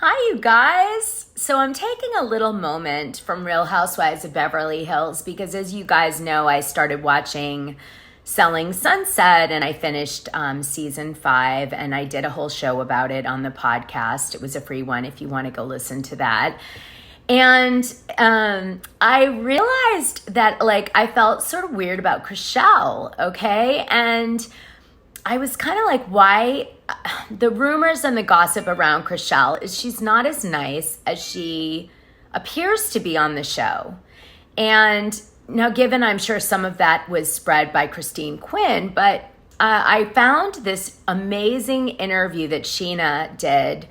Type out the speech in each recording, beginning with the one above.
Hi, you guys. So I'm taking a little moment from Real Housewives of Beverly Hills because, as you guys know, I started watching Selling Sunset and I finished season 5, and I did a whole show about it on the podcast. It was a free one if you want to go listen to that. And I realized that, like, I felt sort of weird about ChrisHELL, okay? And I was kind of like, why? The rumors and the gossip around ChrisHELL is she's not as nice as she appears to be on the show. And now, given I'm sure some of that was spread by Quinn, but I found this amazing interview that Scheana did,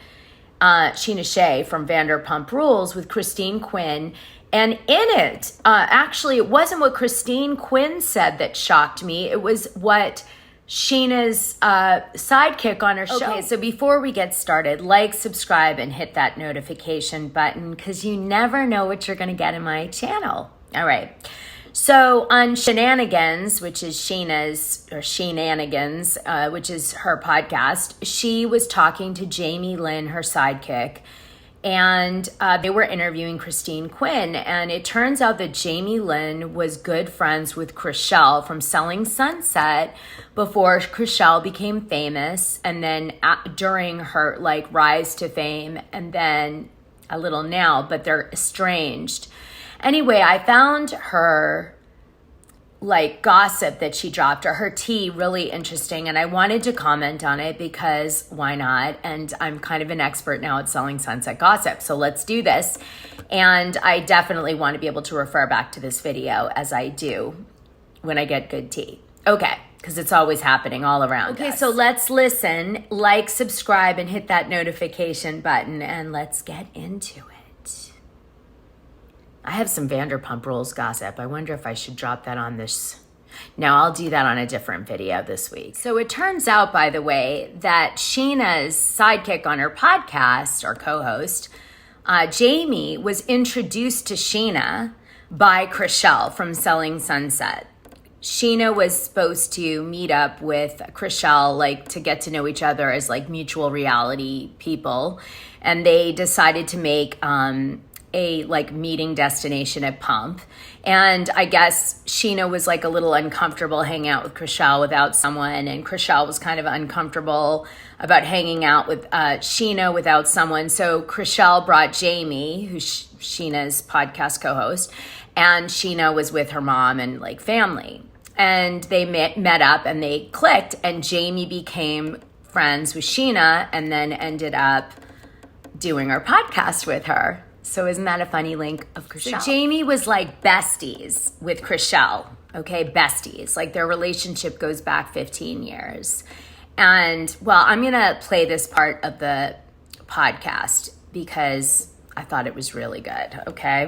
Scheana Shay from Vanderpump Rules with Quinn. And in it, actually, it wasn't what Quinn said that shocked me. It was what Scheana's sidekick on her show. Okay, so before we get started, like, subscribe, and hit that notification button because you never know what you're going to get in my channel. All right. So on Shenanigans, which is Shenanigans, which is her podcast, she was talking to Jamie Lynne, her sidekick, and they were interviewing Quinn. And it turns out that Jamie Lynne was good friends with ChrisHELL from Selling Sunset before ChrisHELL became famous, and then during her like rise to fame, and then a little now, but they're estranged. Anyway, I found her like gossip that she dropped, or her tea, really interesting, and I wanted to comment on it because why not? And I'm kind of an expert now at Selling Sunset gossip, so let's do this. And I definitely want to be able to refer back to this video as I do when I get good tea. Okay, because it's always happening all around us. Okay, so let's listen, like, subscribe, and hit that notification button, and let's get into it. I have some Vanderpump Rules gossip. I wonder if I should drop that on this. No, I'll do that on a different video this week. So it turns out, by the way, that Scheana's sidekick on her podcast, or co-host, Jamie, was introduced to Scheana by ChrisHELL from Selling Sunset. Scheana was supposed to meet up with ChrisHELL, like, to get to know each other as like mutual reality people, and they decided to make a like meeting destination at Pump. And I guess Scheana was like a little uncomfortable hanging out with ChrisHELL without someone, and ChrisHELL was kind of uncomfortable about hanging out with Scheana without someone. So ChrisHELL brought Jamie, who's Scheana's podcast co-host, and Scheana was with her mom and like family. And they met up and they clicked, and Jamie became friends with Scheana and then ended up doing her podcast with her. So isn't that a funny link of ChrisHELL? So Jamie was like besties with ChrisHELL, okay? Besties. Like, their relationship goes back 15 years. And, well, I'm going to play this part of the podcast because I thought it was really good, okay?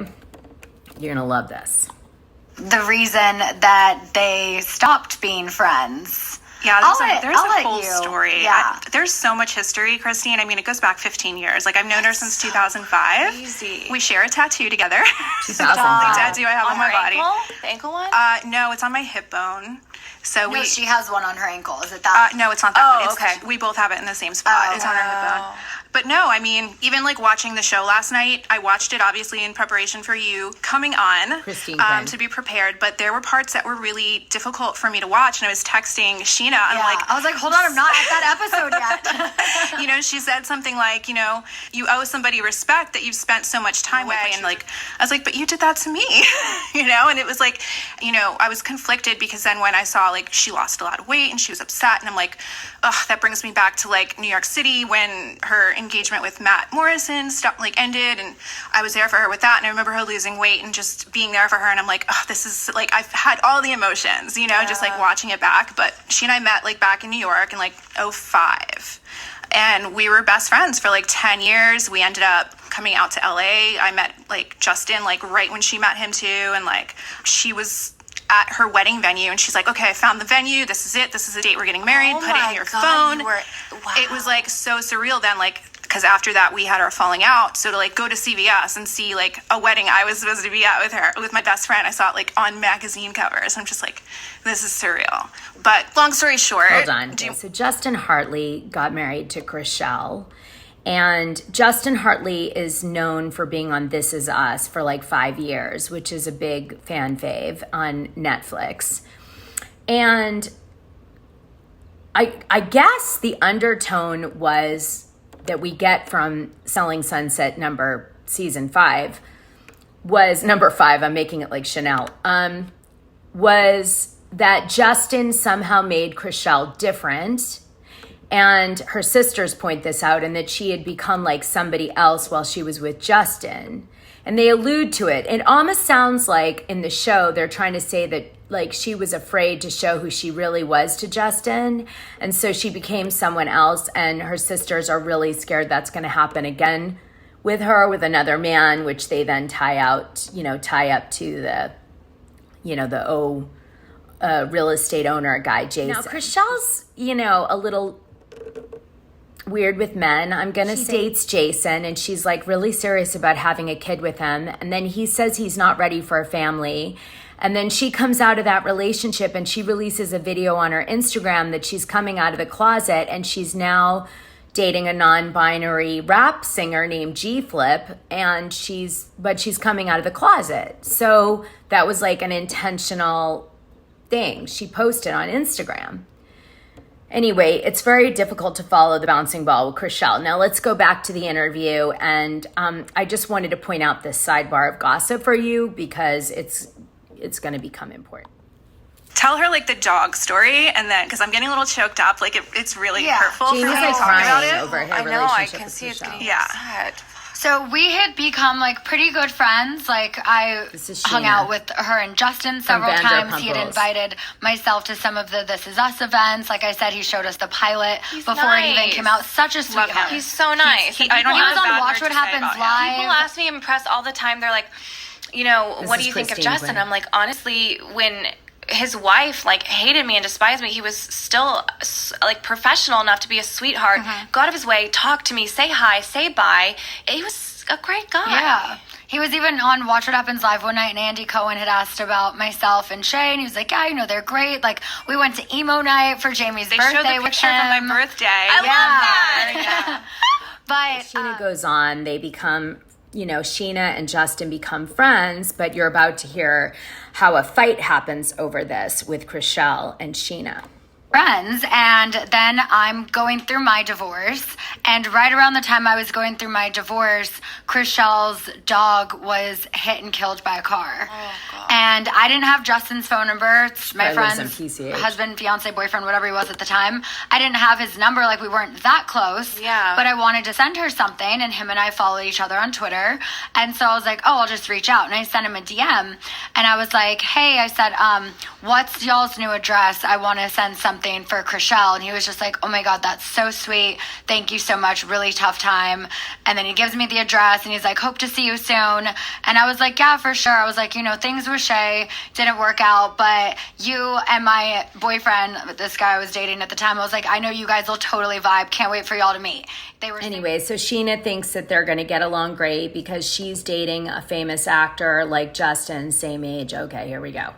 You're going to love this. The reason that they stopped being friends. Yeah, there's a whole story. Yeah. There's so much history, Christine. I mean, it goes back 15 years. Like, I've known her since 2005. Crazy. We share a tattoo together. 2005. The tattoo I have on my body. Ankle? The ankle one? No, it's on my hip bone. So she has one on her ankle. Is it that? No, it's not that one. Okay. We both have it in the same spot. It's on her hip bone. But no, I mean, even like watching the show last night, I watched it obviously in preparation for you coming on to be prepared. But there were parts that were really difficult for me to watch. And I was texting Scheana. I was like, hold on, I'm not at that episode yet. You know, she said something like, you know, you owe somebody respect that you've spent so much time with. And like, I was like, but you did that to me, you know? And it was like, you know, I was conflicted because then when I saw like she lost a lot of weight and she was upset, and I'm like, ugh, that brings me back to like New York City when her engagement with Matt Morrison ended, and I was there for her with that, and I remember her losing weight and just being there for her, and I'm like, oh, this is like, I've had all the emotions, you know, just like watching it back. But she and I met like back in New York in like 2005, and we were best friends for like 10 years. We ended up coming out to LA. I met like Justin like right when she met him too, and like she was at her wedding venue, and she's like, okay, I found the venue, this is it, this is the date we're getting married, put it in your phone. Wow. It was like so surreal then, like, because after that we had our falling out, so to like go to CVS and see like a wedding I was supposed to be at with my best friend, I saw it like on magazine covers. I'm just like, this is surreal. But long story short, hold on. So Justin Hartley got married to ChrisHELL, And Justin Hartley is known for being on This Is Us for like 5 years, which is a big fan fave on Netflix. And I guess the undertone was that we get from Selling Sunset season 5 was number 5. I'm making it like Chanel. Was that Justin somehow made ChrisHELL different, and her sisters point this out, and that she had become like somebody else while she was with Justin. And they allude to it. It almost sounds like in the show they're trying to say that like she was afraid to show who she really was to Justin, and so she became someone else, and her sisters are really scared that's going to happen again with her, with another man, which they then tie up to the real estate owner guy, Jason. Now, ChrisHELL's, a little weird with men. I'm going to say dates Jason, and she's like really serious about having a kid with him. And then he says he's not ready for a family. And then she comes out of that relationship and she releases a video on her Instagram that she's coming out of the closet, and she's now dating a non-binary rap singer named G Flip, and she's coming out of the closet. So that was like an intentional thing she posted on Instagram. Anyway, it's very difficult to follow the bouncing ball with ChrisHELL. Now let's go back to the interview, and I just wanted to point out this sidebar of gossip for you because it's going to become important. Tell her like the dog story, and then because I'm getting a little choked up, like it's really hurtful for me to Jamie's like talk crying about it. over her I know, I relationship can with see it's ChrisHELL. getting upset. So we had become like pretty good friends. Like I This is hung Scheana. out with her and Justin several Vanderpump times. He had Rules. invited myself to some of the This Is Us events. Like I said, he showed us the pilot He's before it even nice. came out. Such a Love sweetheart. him. He's so nice. I don't He have was a on bad Watch word What to say Happens about him. Live. People ask me in press all the time. They're like, what This do is you think of Christine Justin? Quinn. I'm like, honestly, when his wife like hated me and despised me, he was still like professional enough to be a sweetheart, go out of his way, talk to me, say hi, say bye. He was a great guy. Yeah. He was even on Watch What Happens Live one night, and Andy Cohen had asked about myself and Shay, and he was like, yeah, they're great. Like, we went to emo night for Jamie's They birthday showed the with picture him. from my birthday. I love that. Yeah. But Scheana goes on. They become, Scheana and Justin become friends, but you're about to hear how a fight happens over this with ChrisHELL and Scheana. friends, and then I'm going through my divorce, and right around the time I was going through my divorce, ChrisHELL's dog was hit and killed by a car. And I didn't have Justin's phone number. It's my Probably lives in friend's PCH. husband, fiance, boyfriend, whatever he was at the time. I didn't have his number, like we weren't that close. Yeah. But I wanted to send her something, and him and I followed each other on Twitter. And so I was like, I'll just reach out. And I sent him a DM, and I was like, hey, I said, what's y'all's new address? I want to send something for ChrisHELL. And he was just like, oh my God, that's so sweet. Thank you so much. Really tough time. And then he gives me the address, and he's like, hope to see you soon. And I was like, yeah, for sure. I was like, things with Shay didn't work out, but you and my boyfriend, this guy I was dating at the time, I was like, I know you guys will totally vibe. Can't wait for y'all to meet. They were Anyway, so Scheana thinks that they're going to get along great because she's dating a famous actor like Justin, same age. Okay, here we go.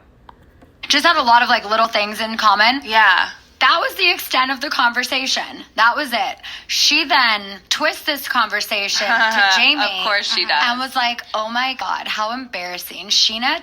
just had a lot of like little things in common. Yeah. That was the extent of the conversation. That was it. She then twists this conversation to Jamie. Of course she does. And was like, oh my God, how embarrassing. Scheana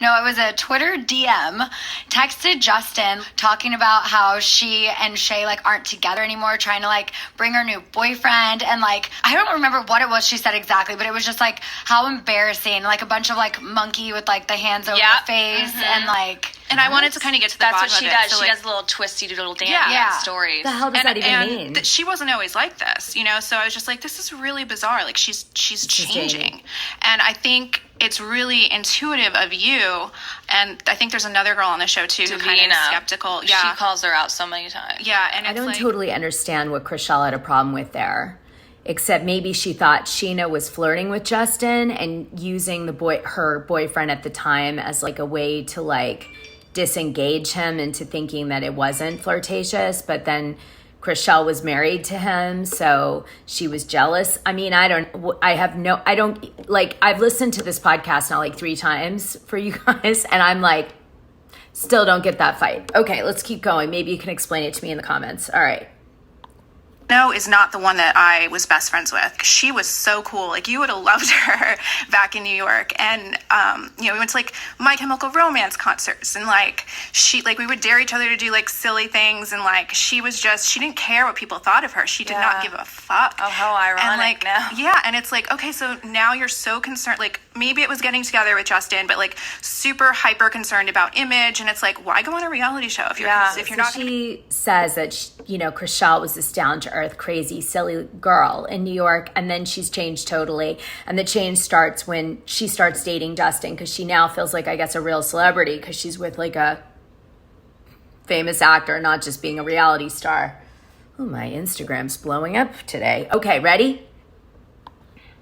it was a Twitter DM, texted Justin talking about how she and Shay like aren't together anymore, trying to like bring her new boyfriend. And like, I don't remember what it was she said exactly, but it was just like, how embarrassing. Like a bunch of like monkey with like the hands over the face and like... And I wanted to kind of get to the That's bottom what she of it. does. So, she like, does little twisty little dance Yeah. stories. The hell does that even mean? She wasn't always like this, So I was just like, this is really bizarre. Like she's changing, and I think it's really intuitive of you. And I think there's another girl on the show too who kind of is skeptical. Yeah, She calls her out so many times. yeah, and it's I don't like, totally understand what ChrisHELL had a problem with there. Except maybe she thought Scheana was flirting with Justin and using her boyfriend at the time as like a way to like disengage him into thinking that it wasn't flirtatious. But then ChrisHELL was married to him, so she was jealous. I mean, I've listened to this podcast now like 3 times for you guys, and I'm like, still don't get that fight. Okay, let's keep going. Maybe you can explain it to me in the comments. All right. No, is not the one that I was best friends with. She was so cool. Like, you would have loved her back in New York. And, we went to, like, My Chemical Romance concerts. And, like, we would dare each other to do, like, silly things. And, like, she didn't care what people thought of her. She did not give a fuck. Oh, how ironic. And, like, now. yeah. And it's like, okay, so now you're so concerned. Like, maybe it was getting together with Justin, but, like, super hyper concerned about image. And it's like, why go on a reality show if you're not going to... She says that, ChrisHELL was this down-to-earth, crazy, silly girl in New York, and then she's changed totally. And the change starts when she starts dating Justin, because she now feels like, I guess, a real celebrity, because she's with, like, a famous actor, not just being a reality star. Oh, my Instagram's blowing up today. Okay, ready?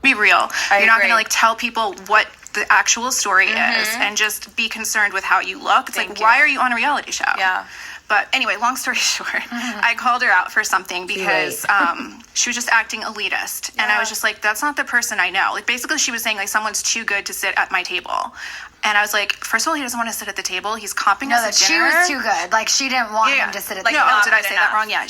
Be real. You're not agree. going to, like, tell people what the actual story is, and just be concerned with how you look. It's like, why are you on a reality show? Yeah. But anyway, long story short, I called her out for something because she was just acting elitist. And I was just like, that's not the person I know. Like, basically, she was saying, like, someone's too good to sit at my table. And I was like, first of all, he doesn't want to sit at the table. He's comping us at dinner. She was too good. Like, she didn't want him to sit at the No, table. did I say that wrong? Yeah.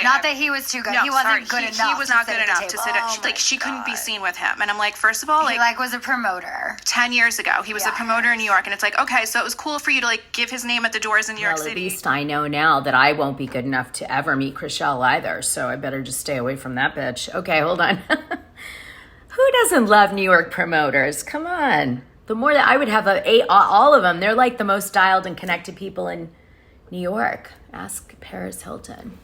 Not that he was too good. No, he wasn't sorry. good enough. He was not good enough to sit at. Like, she couldn't be seen with him. And I'm like, first of all, He, was a promoter. 10 years ago, he was a promoter in New York. And it's like, okay, so it was cool for you to, like, give his name at the doors in New York City. At least I know now that I won't be good enough to ever meet ChrisHELL either. So I better just stay away from that bitch. Okay, hold on. Who doesn't love New York promoters? Come on. The more that I would have all of them. They're like the most dialed and connected people in New York. Ask Paris Hilton.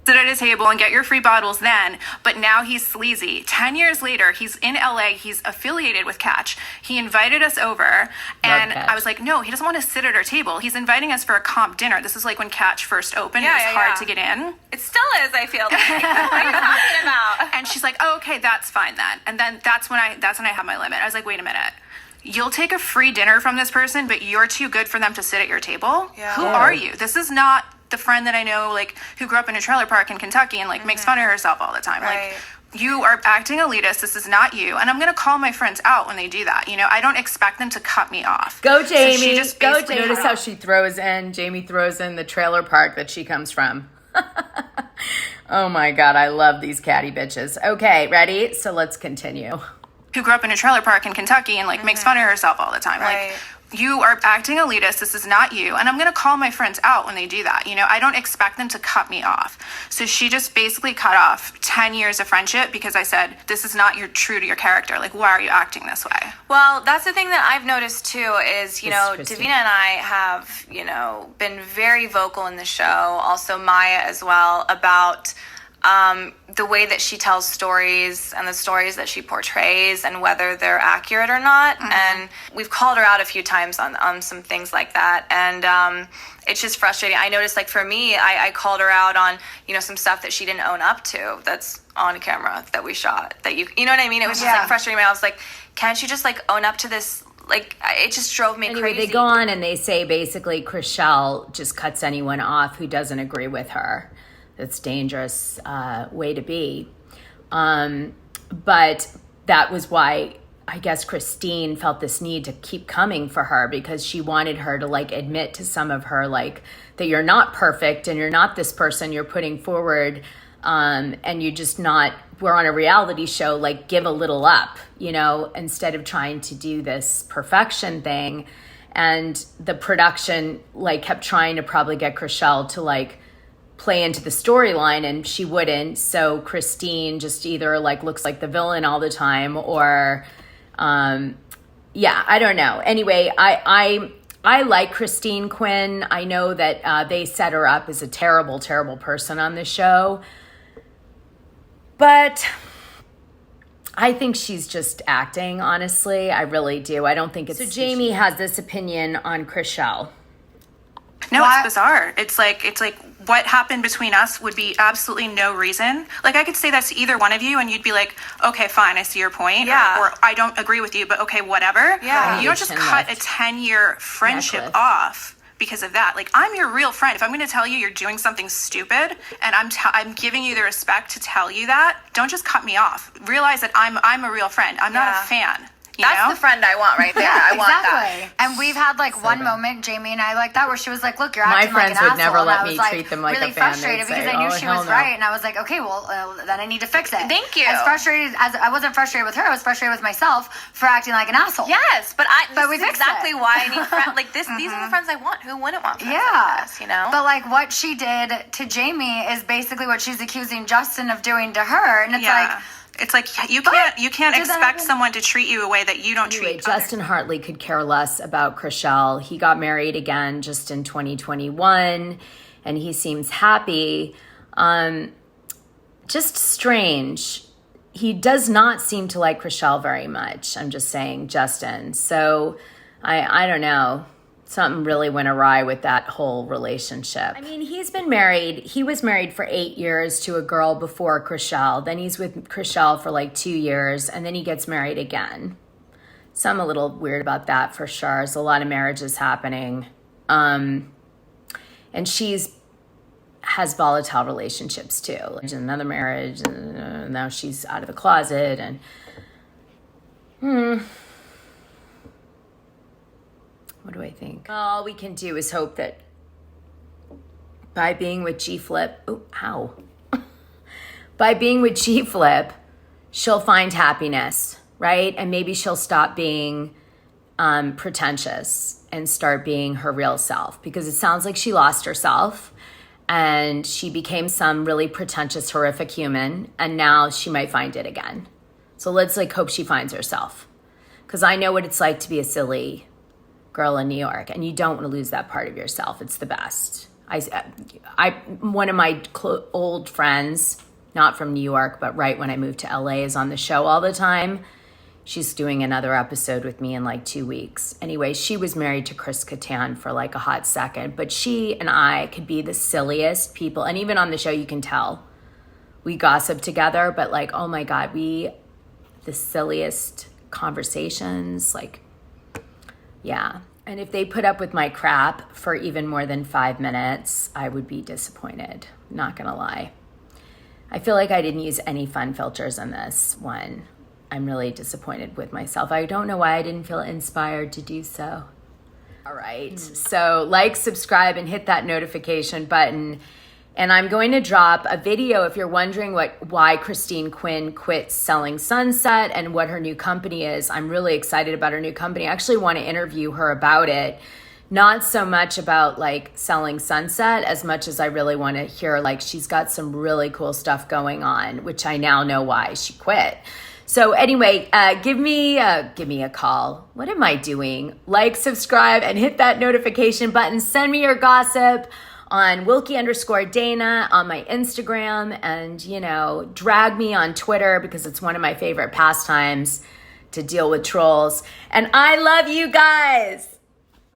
Sit at a table and get your free bottles then, but now he's sleazy. 10 years later, he's in LA, he's affiliated with Catch. He invited us over, and I was like, no, he doesn't want to sit at our table. He's inviting us for a comp dinner. This is like when Catch first opened. It was hard to get in. It still is, I feel like. What are you talking about? And she's like, oh, okay, that's fine then. And then that's when I have my limit. I was like, wait a minute. You'll take a free dinner from this person, but you're too good for them to sit at your table? Yeah. Who are you? This is not the friend that I know, like, who grew up in a trailer park in Kentucky and, like, makes fun of herself all the time. Right. Like, you are acting elitist. This is not you. And I'm going to call my friends out when they do that. I don't expect them to cut me off. Go, Jamie. So Go, Jamie. Notice how Jamie throws in the trailer park that she comes from. Oh, my God. I love these catty bitches. Okay, ready? So let's continue. Who grew up in a trailer park in Kentucky and, like, makes fun of herself all the time. Right. Like, you are acting elitist. This is not you. And I'm going to call my friends out when they do that. I don't expect them to cut me off. So she just basically cut off 10 years of friendship because I said, this is not true to your character. Like, why are you acting this way? Well, that's the thing that I've noticed too is, Christine. Davina and I have, been very vocal in the show, also Maya as well, about the way that she tells stories and the stories that she portrays and whether they're accurate or not. And we've called her out a few times on some things like that. And it's just frustrating. I noticed, like, for me, I called her out on, some stuff that she didn't own up to that's on camera that we shot. That you know what I mean? It was just, like, frustrating me. I was like, can't you just, like, own up to this? Like, it just drove me crazy. They go on and they say, basically, ChrisHELL just cuts anyone off who doesn't agree with her. That's dangerous way to be. But that was why I guess Christine felt this need to keep coming for her, because she wanted her to, like, admit to some of her, like, that you're not perfect and you're not this person you're putting forward, and you're just not, we're on a reality show, like, give a little up, instead of trying to do this perfection thing. And the production, like, kept trying to probably get ChrisHELL to, like, play into the storyline, and she wouldn't. So Christine just either, like, looks like the villain all the time, or I don't know. Anyway, I like Christine Quinn. I know that they set her up as a terrible, terrible person on the show, but I think she's just acting, honestly. I really do. I don't think it's... So Jamie has this opinion on ChrisHELL. No, it's bizarre. It's like what happened between us would be absolutely no reason. Like, I could say that to either one of you and you'd be like, okay, fine, I see your point. Yeah. Or I don't agree with you, but okay, whatever. Yeah. You don't just cut a 10-year friendship off because of that. Like, I'm your real friend. If I'm going to tell you you're doing something stupid and I'm giving you the respect to tell you that, don't just cut me off. Realize that I'm a real friend. I'm not a fan. That's the friend I want right there. I want that. And we've had like one moment, Jamie and I, like that, where she was like, "Look, you're acting like an asshole." My friends would never let me like, treat them like really a fan. frustrated because I knew she was right, and I was like, "Okay, well, then I need to fix it." Thank you. As frustrated as I wasn't frustrated with her, I was frustrated with myself for acting like an asshole. Yes, but we this is exactly why I need friends like this. These are the friends I want. Who wouldn't want friends like this, you know? But like what she did to Jamie is basically what she's accusing Justin of doing to her, and it's like you can't expect someone to treat you a way that you don't treat Justin Hartley could care less about ChrisHELL. He got married again just in 2021, and he seems happy. Just strange. He does not seem to like ChrisHELL very much. I'm just saying, Justin. So I don't know. Something really went awry with that whole relationship. I mean, he's been married. He was married for 8 years to a girl before ChrisHELL. Then he's with ChrisHELL for like 2 years, and then he gets married again. So I'm a little weird about that for sure. There's a lot of marriages happening. And has volatile relationships too. Like another marriage, and now she's out of the closet, and what do I think? All we can do is hope that by being with G-Flip, by being with G-Flip, she'll find happiness, right? And maybe she'll stop being pretentious and start being her real self, because it sounds like she lost herself and she became some really pretentious, horrific human, and now she might find it again. So let's like hope she finds herself, because I know what it's like to be a silly girl in New York, and you don't want to lose that part of yourself. It's the best. One of my old friends, not from New York, but right when I moved to LA, is on the show all the time. She's doing another episode with me in like 2 weeks. Anyway, she was married to Chris Kattan for like a hot second, but she and I could be the silliest people. And even on the show, you can tell we gossip together, but like, oh my God, the silliest conversations, like, yeah. And if they put up with my crap for even more than 5 minutes, I would be disappointed. Not gonna lie. I feel like I didn't use any fun filters in this one. I'm really disappointed with myself. I don't know why I didn't feel inspired to do so. All right. So like, subscribe, and hit that notification button. And I'm going to drop a video if you're wondering why Christine Quinn quit Selling Sunset and what her new company is. I'm really excited about her new company. I actually want to interview her about it. Not so much about like Selling Sunset as much as I really want to hear, like, she's got some really cool stuff going on, which I now know why she quit. So anyway, give me a call. What am I doing? Like, subscribe, and hit that notification button. Send me your gossip on Wilkie_Dana on my Instagram, and, drag me on Twitter, because it's one of my favorite pastimes to deal with trolls. And I love you guys.